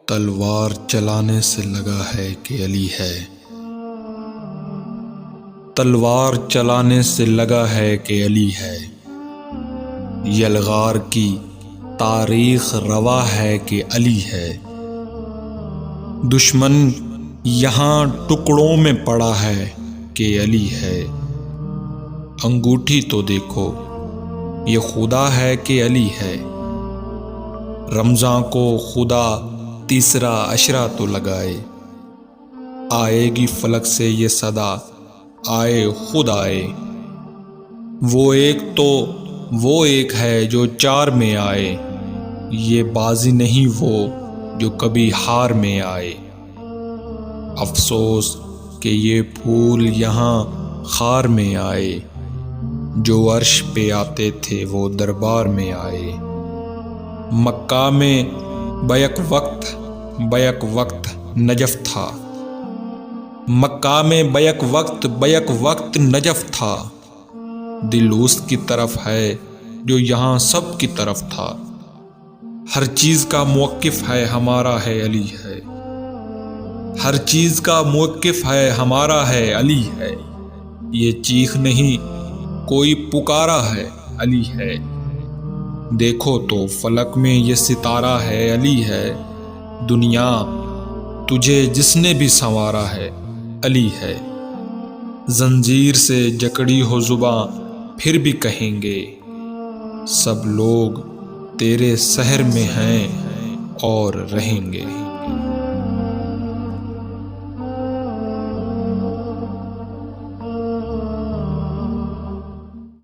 تلوار چلانے سے لگا ہے کہ علی ہے، تلوار چلانے سے لگا ہے کہ علی ہے، یلغار کی تاریخ روا ہے کہ علی ہے، دشمن یہاں ٹکڑوں میں پڑا ہے کہ علی ہے، انگوٹھی تو دیکھو یہ خدا ہے کہ علی ہے، رمضاں کو خدا تیسرا عشرہ تو لگائے، آئے گی فلک سے یہ صدا آئے خود آئے، وہ ایک ہے جو چار میں آئے، یہ بازی نہیں وہ جو کبھی ہار میں آئے، افسوس کہ یہ پھول یہاں خار میں آئے، جو عرش پہ آتے تھے وہ دربار میں آئے، مکہ میں بیک وقت نجف تھا، مکہ میں بیک وقت نجف تھا، دل اس کی طرف ہے جو یہاں سب کی طرف تھا، ہر چیز کا موقف ہے ہمارا ہے علی ہے، ہر چیز کا موقف ہے ہمارا ہے علی ہے، یہ چیخ نہیں کوئی پکارا ہے علی ہے، دیکھو تو فلک میں یہ ستارہ ہے علی ہے، دنیا تجھے جس نے بھی سنوارا ہے علی ہے، زنجیر سے جکڑی ہو زباں پھر بھی کہیں گے، سب لوگ تیرے سحر میں ہیں اور رہیں گے۔